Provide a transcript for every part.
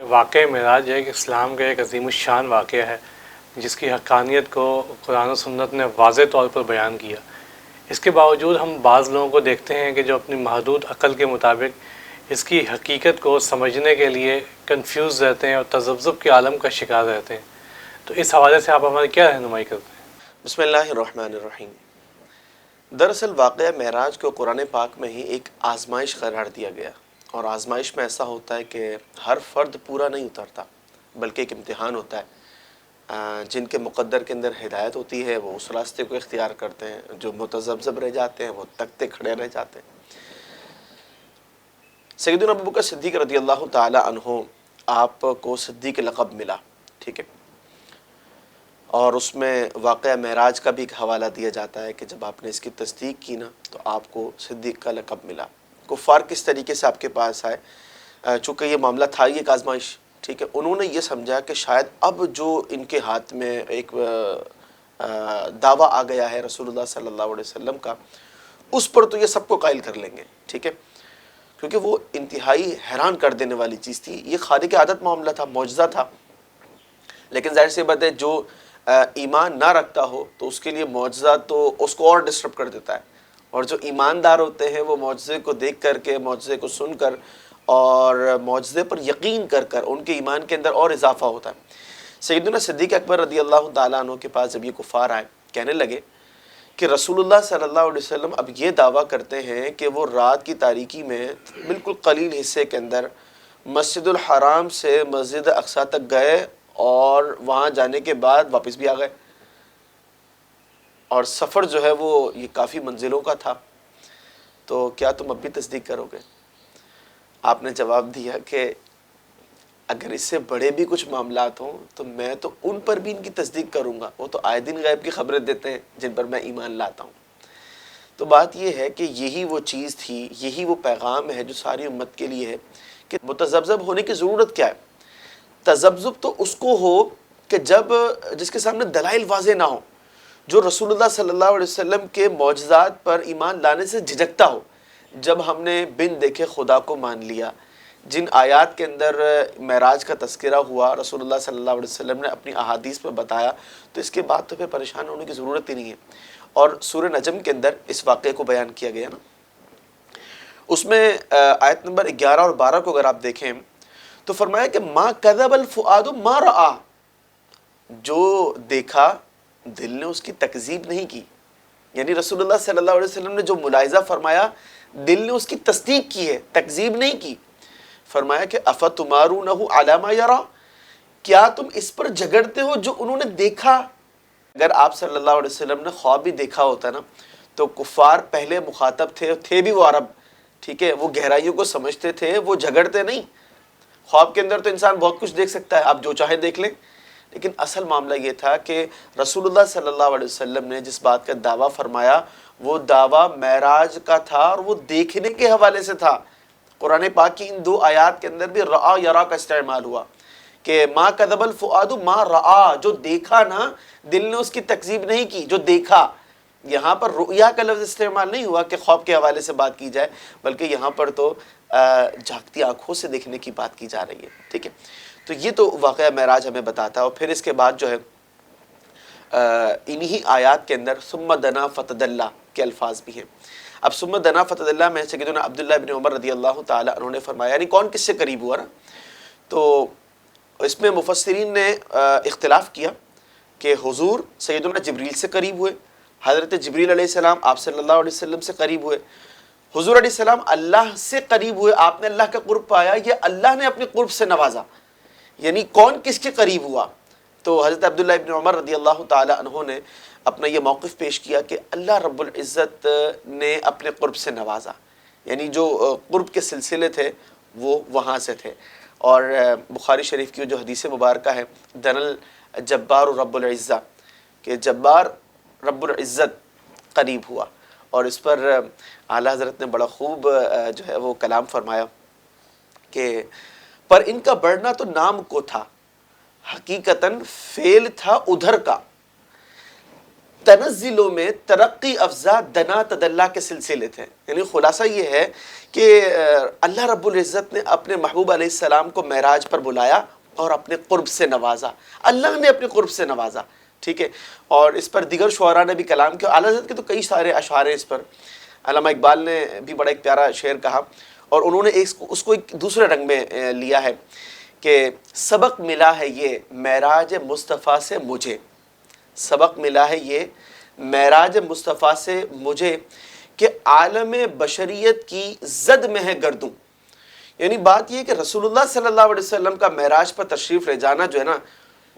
واقعہ معراج ایک اسلام کا ایک عظیم الشان واقعہ ہے جس کی حقانیت کو قرآن و سنت نے واضح طور پر بیان کیا۔ اس کے باوجود ہم بعض لوگوں کو دیکھتے ہیں کہ جو اپنی محدود عقل کے مطابق اس کی حقیقت کو سمجھنے کے لیے کنفیوز رہتے ہیں اور تذبذب کے عالم کا شکار رہتے ہیں۔ تو اس حوالے سے آپ ہماری کیا رہنمائی کرتے ہیں؟ بسم اللہ الرحمن الرحیم۔ دراصل واقعہ معراج کو قرآن پاک میں ہی ایک آزمائش قرار دیا گیا، اور آزمائش میں ایسا ہوتا ہے کہ ہر فرد پورا نہیں اترتا، بلکہ ایک امتحان ہوتا ہے۔ جن کے مقدر کے اندر ہدایت ہوتی ہے وہ اس راستے کو اختیار کرتے ہیں، جو متذبذب رہ جاتے ہیں وہ تکتے کھڑے رہ جاتے ہیں۔ سیدنا ابوبکر صدیق رضی اللہ تعالی عنہ، آپ کو صدیق لقب ملا، ٹھیک ہے، اور اس میں واقعہ معراج کا بھی ایک حوالہ دیا جاتا ہے کہ جب آپ نے اس کی تصدیق کی نا تو آپ کو صدیق کا لقب ملا۔ کفار کس طریقے سے آپ کے پاس آئے، چونکہ یہ معاملہ تھا یہ ایک آزمائش، ٹھیک ہے، انہوں نے یہ سمجھا کہ شاید اب جو ان کے ہاتھ میں ایک دعویٰ آ گیا ہے رسول اللہ صلی اللہ علیہ وسلم کا، اس پر تو یہ سب کو قائل کر لیں گے، ٹھیک ہے، کیونکہ وہ انتہائی حیران کر دینے والی چیز تھی۔ یہ خارق عادت معاملہ تھا، معجزہ تھا، لیکن ظاہر سی بات ہے جو ایمان نہ رکھتا ہو تو اس کے لیے معجزہ تو اس کو اور ڈسٹرب کر دیتا ہے، اور جو ایماندار ہوتے ہیں وہ معجزے کو دیکھ کر کے، معجزے کو سن کر اور معجزے پر یقین کر کر ان کے ایمان کے اندر اور اضافہ ہوتا ہے۔ سیدنا صدیق اکبر رضی اللہ تعالیٰ عنہ کے پاس جب یہ کفار آئے، کہنے لگے کہ رسول اللہ صلی اللہ علیہ وسلم اب یہ دعویٰ کرتے ہیں کہ وہ رات کی تاریکی میں بالکل قلیل حصے کے اندر مسجد الحرام سے مسجد اقصیٰ تک گئے، اور وہاں جانے کے بعد واپس بھی آ گئے، اور سفر جو ہے وہ یہ کافی منزلوں کا تھا، تو کیا تم اب بھی تصدیق کرو گے؟ آپ نے جواب دیا کہ اگر اس سے بڑے بھی کچھ معاملات ہوں تو میں تو ان پر بھی ان کی تصدیق کروں گا، وہ تو آئے دن غیب کی خبریں دیتے ہیں جن پر میں ایمان لاتا ہوں۔ تو بات یہ ہے کہ یہی وہ چیز تھی، یہی وہ پیغام ہے جو ساری امت کے لیے ہے کہ متذبذب ہونے کی ضرورت کیا ہے۔ تذبذب تو اس کو ہو کہ جس کے سامنے دلائل واضح نہ ہو، جو رسول اللہ صلی اللہ علیہ وسلم کے معجزات پر ایمان لانے سے جھجکتا ہو۔ جب ہم نے بن دیکھے خدا کو مان لیا، جن آیات کے اندر معراج کا تذکرہ ہوا، رسول اللہ صلی اللہ علیہ وسلم نے اپنی احادیث میں بتایا، تو اس کے بعد تو پھر پریشان ہونے کی ضرورت ہی نہیں ہے۔ اور سورہ نجم کے اندر اس واقعے کو بیان کیا گیا نا، اس میں آیت نمبر 11 اور 12 کو اگر آپ دیکھیں تو فرمایا کہ ما کذب الفؤاد ما رآ، جو دیکھا دل نے اس کی تکذیب نہیں کی، یعنی رسول اللہ صلی اللہ علیہ وسلم نے جو ملاحظہ فرمایا دل نے اس کی تصدیق کی ہے، تکذیب نہیں کی۔ فرمایا کہ افتمارونہ علی ما یری، کیا تم اس پر جھگڑتے ہو جو انہوں نے دیکھا؟ اگر آپ صلی اللہ علیہ وسلم نے خواب بھی دیکھا ہوتا نا تو کفار پہلے مخاطب تھے بھی وہ عرب، ٹھیک ہے، وہ گہرائیوں کو سمجھتے تھے، وہ جھگڑتے نہیں۔ خواب کے اندر تو انسان بہت کچھ دیکھ سکتا ہے، آپ جو چاہے دیکھ لیں، لیکن اصل معاملہ یہ تھا کہ رسول اللہ صلی اللہ علیہ وسلم نے جس بات کا دعویٰ فرمایا وہ دعویٰ معراج کا تھا، اور وہ دیکھنے کے حوالے سے تھا۔ قرآن پاک کی ان دو آیات کے اندر بھی رآ یرا کا استعمال ہوا کہ ما کذب الفؤاد ما رآ، جو دیکھا نا دل نے اس کی تکذیب نہیں کی، جو دیکھا۔ یہاں پر رؤیا کا لفظ استعمال نہیں ہوا کہ خواب کے حوالے سے بات کی جائے، بلکہ یہاں پر تو جھاگتی آنکھوں سے دیکھنے کی بات کی جا رہی ہے، ٹھیک ہے۔ تو یہ تو واقعہ معراج ہمیں بتاتا ہے، اور پھر اس کے بعد جو ہے انہی آیات کے اندر ثم دنا فتدلی کے الفاظ بھی ہیں۔ اب ثم دنا فتدلی میں سیدنا عبداللہ بن عمر رضی اللہ تعالی عنہ نے فرمایا، یعنی کون کس سے قریب ہوا نا، تو اس میں مفسرین نے اختلاف کیا کہ حضور سیدنا جبریل سے قریب ہوئے، حضرت جبریل علیہ السلام آپ صلی اللہ علیہ وسلم سے قریب ہوئے، حضور علیہ السلام اللہ سے قریب ہوئے، آپ نے اللہ کا قرب پایا، یہ اللہ نے اپنے قرب سے نوازا، یعنی کون کس کے قریب ہوا؟ تو حضرت عبداللہ ابن عمر رضی اللہ تعالی عنہ نے اپنا یہ موقف پیش کیا کہ اللہ رب العزت نے اپنے قرب سے نوازا، یعنی جو قرب کے سلسلے تھے وہ وہاں سے تھے۔ اور بخاری شریف کی جو حدیث مبارکہ ہے دنل جبار رب العزہ، کہ جبار رب العزت قریب ہوا، اور اس پر اعلیٰ حضرت نے بڑا خوب جو ہے وہ کلام فرمایا کہ پر ان کا بڑھنا تو نام کو تھا، حقیقتاً فعل تھا ادھر کا، تنزلوں میں ترقی افزا دنا تدلا کے سلسلے تھے. یعنی خلاصہ یہ ہے کہ اللہ رب العزت نے اپنے محبوب علیہ السلام کو معراج پر بلایا اور اپنے قرب سے نوازا. اللہ نے اپنے قرب سے نوازا. ٹھیک ہے. اور اس پر دیگر شعراء نے بھی کلام کیا. اعلیٰ حضرت کے تو کئی سارے اشعار ہیں اس پر. علامہ اقبال نے بھی بڑا ایک پیارا شعر کہا اور انہوں نے اس کو ایک دوسرے رنگ میں لیا ہے کہ سبق ملا ہے یہ معراج مصطفیٰ سے مجھے. سبق ملا ہے یہ معراج مصطفیٰ سے مجھے کہ عالم بشریت کی زد میں ہے گردوں. یعنی بات یہ ہے کہ رسول اللہ صلی اللہ علیہ وسلم کا معراج پر تشریف لے جانا جو ہے نا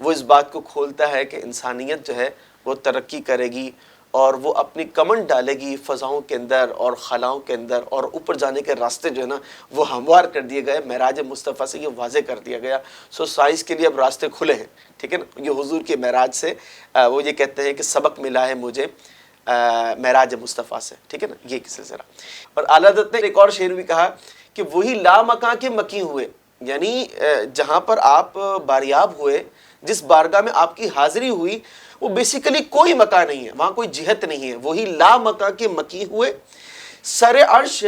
وہ اس بات کو کھولتا ہے کہ انسانیت جو ہے وہ ترقی کرے گی اور وہ اپنی کمنڈ ڈالے گی فضاؤں کے اندر اور خلاؤں کے اندر اور اوپر جانے کے راستے جو ہے نا وہ ہموار کر دیے گئے. معراج مصطفیٰ سے یہ واضح کر دیا گیا. سائنس کے لیے اب راستے کھلے ہیں. ٹھیک ہے نا. یہ حضور کے معراج سے وہ یہ کہتے ہیں کہ سبق ملا ہے مجھے معراج مصطفیٰ سے. ٹھیک ہے نا. یہ ایک سلسلہ. اور اعلیٰ حضرت نے ایک اور شعر بھی کہا کہ وہی لامکاں کے مکی ہوئے. یعنی جہاں پر آپ باریاب ہوئے, جس بارگاہ میں آپ کی حاضری ہوئی, وہ بیسیکلی کوئی مکان نہیں ہے, وہاں کوئی جہت نہیں ہے. وہی لا مکان کے مکی ہوئے, سر عرش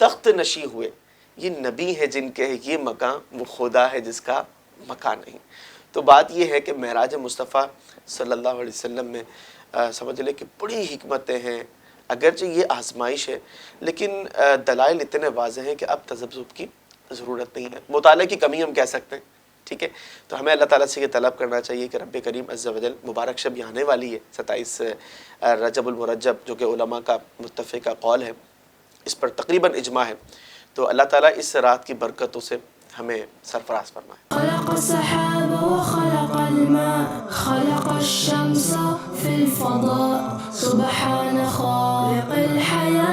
تخت نشی ہوئے. یہ نبی ہے جن کے یہ مکان, وہ خدا ہے جس کا مکان نہیں. تو بات یہ ہے کہ معراج مصطفیٰ صلی اللہ علیہ وسلم میں سمجھ لیں کہ بڑی حکمتیں ہیں. اگرچہ یہ آزمائش ہے لیکن دلائل اتنے واضح ہیں کہ اب تذبذب کی ضرورت نہیں ہے. مطالعے کی کمی ہم کہہ سکتے ہیں. ٹھیک ہے. تو ہمیں اللہ تعالیٰ سے یہ طلب کرنا چاہیے کہ رب کریم عز و جل, مبارک شب یہ آنے والی ہے 27 رجب المرجب, جو کہ علماء کا متفقہ قول ہے, اس پر تقریباً اجماع ہے. تو اللہ تعالیٰ اس رات کی برکتوں سے ہمیں سرفراز فرمائے. خلق السحاب وخلق الماء خلق الشمس في الفضاء سبحان خالق الحياة